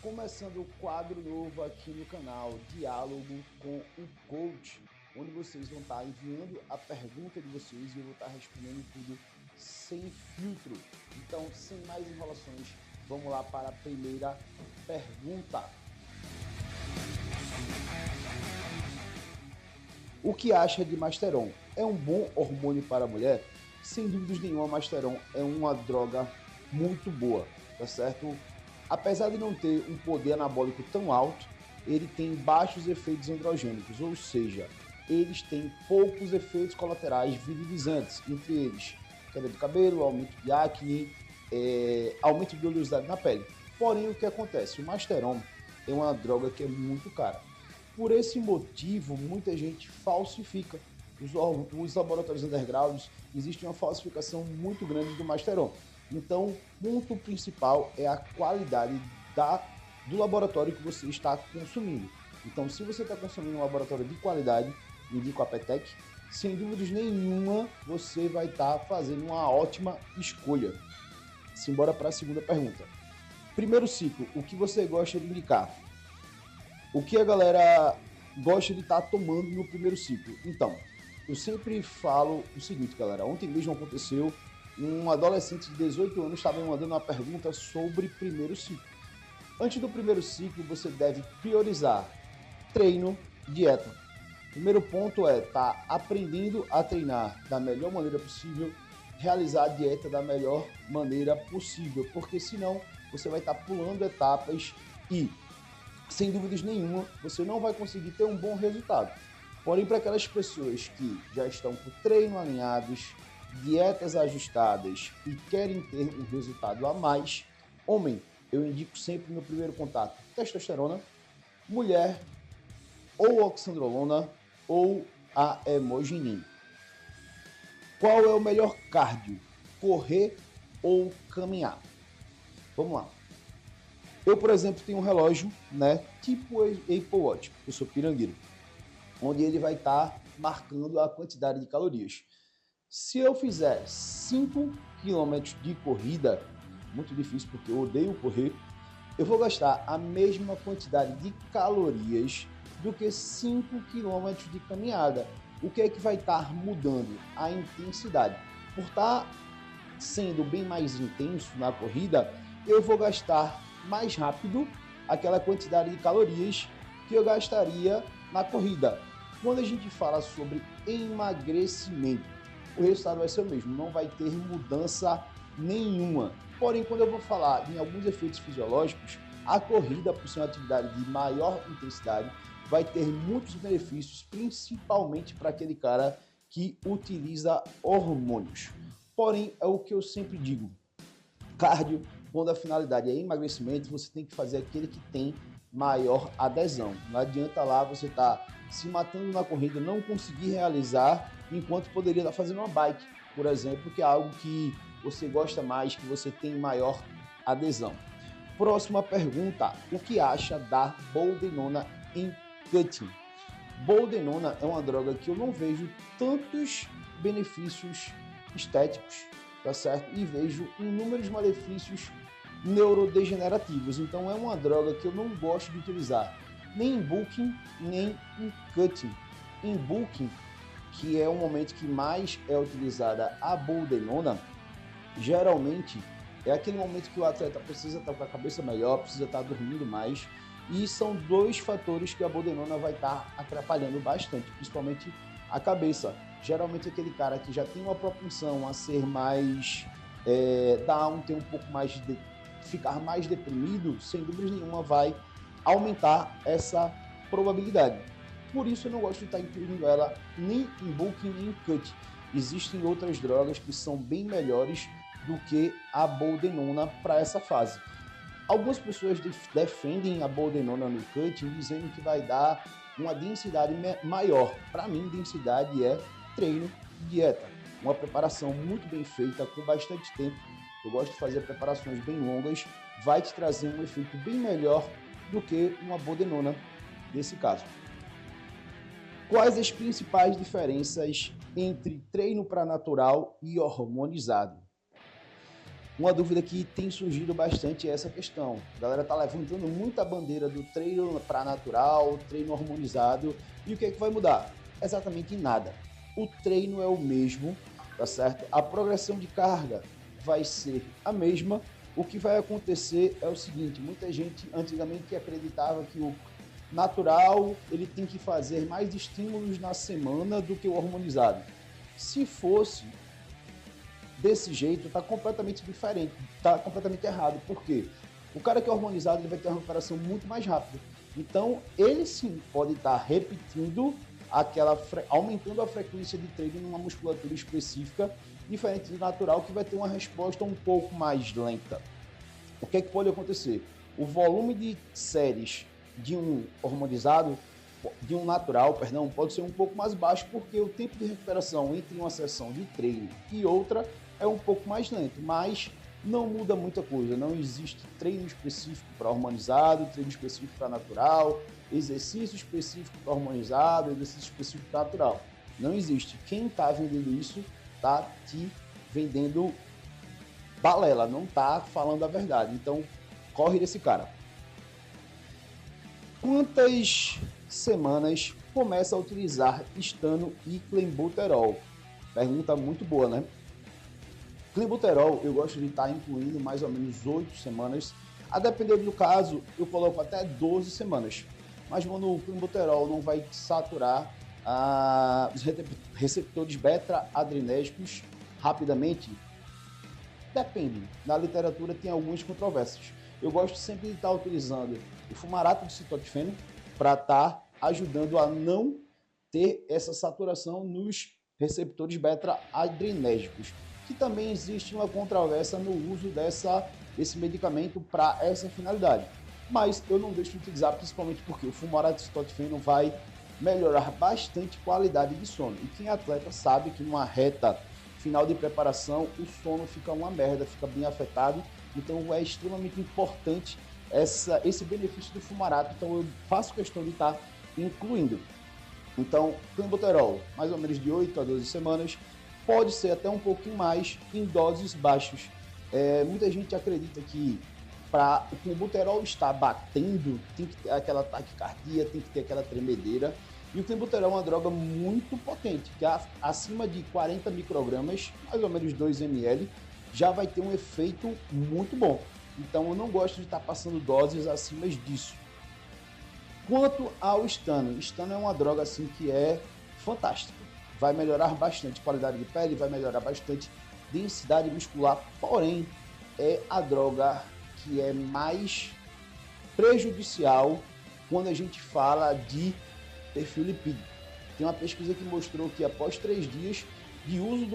Começando o quadro novo aqui no canal, Diálogo com o Coach, onde vocês vão estar enviando a pergunta de vocês e eu vou estar respondendo tudo sem filtro. Então, sem mais enrolações, vamos lá para a primeira pergunta. O que acha de Masteron? É um bom hormônio para a mulher? Sem dúvidas nenhuma, Masteron é uma droga muito boa, tá certo? Apesar de não ter um poder anabólico tão alto, ele tem baixos efeitos androgênicos, ou seja, eles têm poucos efeitos colaterais virilizantes, entre eles queda do cabelo, aumento de acne, aumento de oleosidade na pele. Porém, o que acontece? O Masteron é uma droga que é muito cara. Por esse motivo, muita gente falsifica. Os laboratórios undergrounds, existe uma falsificação muito grande do Masteron. Então, o ponto principal é a qualidade do laboratório que você está consumindo. Então, se você está consumindo um laboratório de qualidade, indico a Petec, sem dúvidas nenhuma, você vai estar fazendo uma ótima escolha. Simbora para a segunda pergunta. Primeiro ciclo, o que você gosta de indicar? O que a galera gosta de estar tomando no primeiro ciclo? Então, eu sempre falo o seguinte, galera. Ontem mesmo aconteceu, um adolescente de 18 anos estava me mandando uma pergunta sobre primeiro ciclo. Antes do primeiro ciclo, você deve priorizar treino, dieta. Primeiro ponto é estar aprendendo a treinar da melhor maneira possível, realizar a dieta da melhor maneira possível, porque senão você vai estar pulando etapas e, sem dúvidas nenhuma, você não vai conseguir ter um bom resultado. Porém, para aquelas pessoas que já estão com treino alinhados, dietas ajustadas e querem ter um resultado a mais, homem, eu indico sempre no primeiro contato testosterona, mulher, ou oxandrolona ou a hemogenin. Qual é o melhor cardio? Correr ou caminhar? Vamos lá. Eu, por exemplo, tenho um relógio, tipo Apple Watch, eu sou pirangueiro, onde ele vai estar marcando a quantidade de calorias. Se eu fizer 5 km de corrida, muito difícil porque eu odeio correr, eu vou gastar a mesma quantidade de calorias do que 5 km de caminhada. O que é que vai estar mudando? A intensidade. Por estar sendo bem mais intenso na corrida, eu vou gastar mais rápido aquela quantidade de calorias que eu gastaria na corrida. Quando a gente fala sobre emagrecimento, o resultado vai ser o mesmo, não vai ter mudança nenhuma. Porém, quando eu vou falar em alguns efeitos fisiológicos, a corrida, por ser uma atividade de maior intensidade, vai ter muitos benefícios, principalmente para aquele cara que utiliza hormônios. Porém, é o que eu sempre digo, cardio, quando a finalidade é emagrecimento, você tem que fazer aquele que tem maior adesão. Não adianta lá você estar se matando na corrida, não conseguir realizar, enquanto poderia estar fazendo uma bike, por exemplo, que é algo que você gosta mais, que você tem maior adesão. Próxima pergunta, o que acha da boldenona em cutting? Boldenona é uma droga que eu não vejo tantos benefícios estéticos, tá certo? E vejo inúmeros malefícios neurodegenerativos. Então é uma droga que eu não gosto de utilizar, nem em bulking, nem em cutting. Em bulking, que é o momento que mais é utilizada a boldenona, geralmente é aquele momento que o atleta precisa estar com a cabeça melhor, precisa estar dormindo mais, e são dois fatores que a boldenona vai estar atrapalhando bastante, principalmente a cabeça. Geralmente aquele cara que já tem uma propensão a ser mais down, ter um pouco mais de ficar mais deprimido, sem dúvida nenhuma vai aumentar essa probabilidade. Por isso eu não gosto de estar incluindo ela nem em bulking nem em cut. Existem outras drogas que são bem melhores do que a boldenona para essa fase. Algumas pessoas defendem a boldenona no cut dizendo que vai dar uma densidade maior. Para mim, densidade é treino e dieta. Uma preparação muito bem feita, com bastante tempo. Eu gosto de fazer preparações bem longas, vai te trazer um efeito bem melhor do que uma boldenona nesse caso. Quais as principais diferenças entre treino para natural e hormonizado? Uma dúvida que tem surgido bastante é essa questão. A galera tá levantando muita bandeira do treino para natural, treino harmonizado, e o que é que vai mudar? Exatamente nada. O treino é o mesmo, tá certo? A progressão de carga vai ser a mesma. O que vai acontecer é o seguinte, muita gente antigamente acreditava que o natural ele tem que fazer mais estímulos na semana do que o harmonizado. Se fosse desse jeito, está completamente diferente, está completamente errado. Por quê? O cara que é harmonizado ele vai ter uma recuperação muito mais rápida. Então, ele sim pode estar repetindo aumentando a frequência de treino numa musculatura específica, diferente do natural, que vai ter uma resposta um pouco mais lenta. O que é que pode acontecer? O volume de séries de um hormonizado, de um natural, perdão, pode ser um pouco mais baixo, porque o tempo de recuperação entre uma sessão de treino e outra é um pouco mais lento, mas não muda muita coisa. Não existe treino específico para hormonizado, treino específico para natural, exercício específico para hormonizado, exercício específico para natural. Não existe. Quem está vendendo isso está te vendendo balela, não está falando a verdade. Então, corre desse cara. Quantas semanas começa a utilizar estano e clenbuterol? Pergunta muito boa, né? Clenbuterol eu gosto de estar incluindo mais ou menos 8 semanas. A depender do caso, eu coloco até 12 semanas. Mas quando o clenbuterol não vai saturar os receptores beta-adrenérgicos rapidamente, depende. Na literatura tem algumas controvérsias. Eu gosto sempre de estar utilizando o fumarato de citoxifeno para estar ajudando a não ter essa saturação nos receptores beta-adrenérgicos, que também existe uma controvérsia no uso desse medicamento para essa finalidade. Mas eu não deixo de utilizar, principalmente porque o fumarato de citoxifeno vai melhorar bastante a qualidade de sono. E quem é atleta sabe que numa reta final de preparação, o sono fica uma merda, fica bem afetado. Então é extremamente importante esse benefício do fumarato. Então eu faço questão de estar incluindo. Então, clenbuterol, mais ou menos de 8 a 12 semanas, pode ser até um pouquinho mais em doses baixas. Muita gente acredita que para o clenbuterol estar batendo, tem que ter aquela taquicardia, tem que ter aquela tremedeira. E o clenbuterol é uma droga muito potente, que acima de 40 microgramas, mais ou menos 2 ml, já vai ter um efeito muito bom. Então eu não gosto de estar passando doses acima disso. Quanto ao estano é uma droga assim que é fantástica. Vai melhorar bastante qualidade de pele, vai melhorar bastante densidade muscular, porém é a droga que é mais prejudicial quando a gente fala de perfil lipídico. Tem uma pesquisa que mostrou que após 3 dias de uso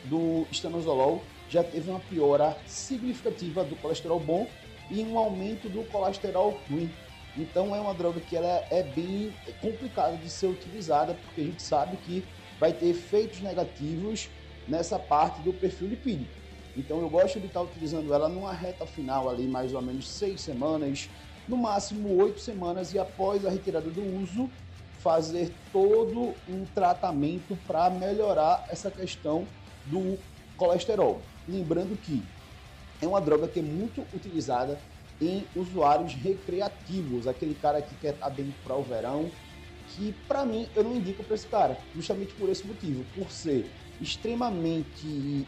do estanozolol já teve uma piora significativa do colesterol bom e um aumento do colesterol ruim. Então é uma droga que ela é bem complicada de ser utilizada, porque a gente sabe que vai ter efeitos negativos nessa parte do perfil lipídico. Então eu gosto de estar utilizando ela numa reta final ali, mais ou menos 6 semanas, no máximo 8 semanas, e após a retirada do uso, fazer todo um tratamento para melhorar essa questão do colesterol. Lembrando que é uma droga que é muito utilizada em usuários recreativos, aquele cara que quer estar bem para o verão, que para mim eu não indico para esse cara, justamente por esse motivo, por ser extremamente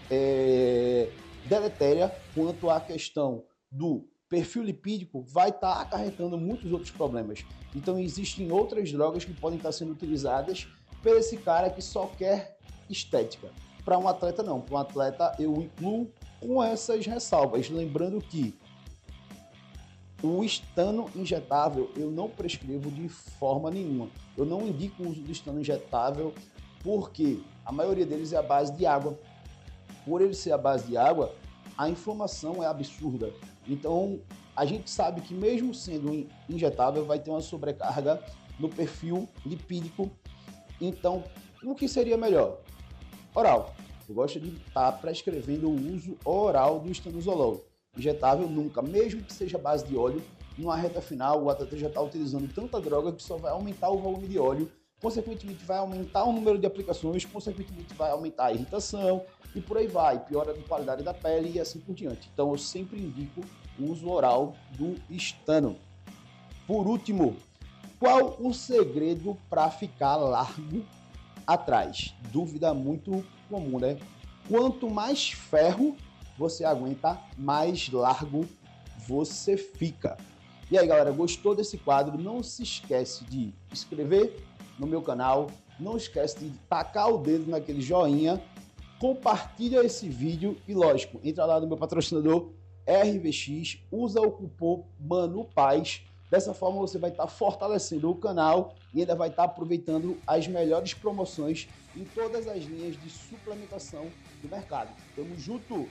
deletéria quanto à questão do perfil lipídico, vai estar acarretando muitos outros problemas. Então existem outras drogas que podem estar sendo utilizadas por esse cara que só quer estética. Para um atleta não, para um atleta eu incluo com essas ressalvas, lembrando que o estano injetável eu não prescrevo de forma nenhuma. Eu não indico o uso do estano injetável porque a maioria deles é à base de água. Por ele ser à base de água, a inflamação é absurda. Então, a gente sabe que mesmo sendo injetável, vai ter uma sobrecarga no perfil lipídico. Então, o que seria melhor? Oral. Eu gosto de estar prescrevendo o uso oral do estanozolol. Injetável nunca, mesmo que seja base de óleo, numa reta final o atleta já está utilizando tanta droga que só vai aumentar o volume de óleo consequentemente vai aumentar o número de aplicações, consequentemente vai aumentar a irritação e por aí vai, piora a qualidade da pele e assim por diante. Então eu sempre indico o uso oral do Stano. Por último, qual o segredo para ficar largo atrás? Dúvida muito comum, né? Quanto mais ferro você aguenta, mais largo você fica. E aí, galera, gostou desse quadro? Não se esquece de se inscrever no meu canal, não esquece de tacar o dedo naquele joinha, compartilha esse vídeo e, lógico, entra lá no meu patrocinador RVX, usa o cupom MANUPAZ. Dessa forma você vai estar fortalecendo o canal e ainda vai estar aproveitando as melhores promoções em todas as linhas de suplementação do mercado. Tamo junto!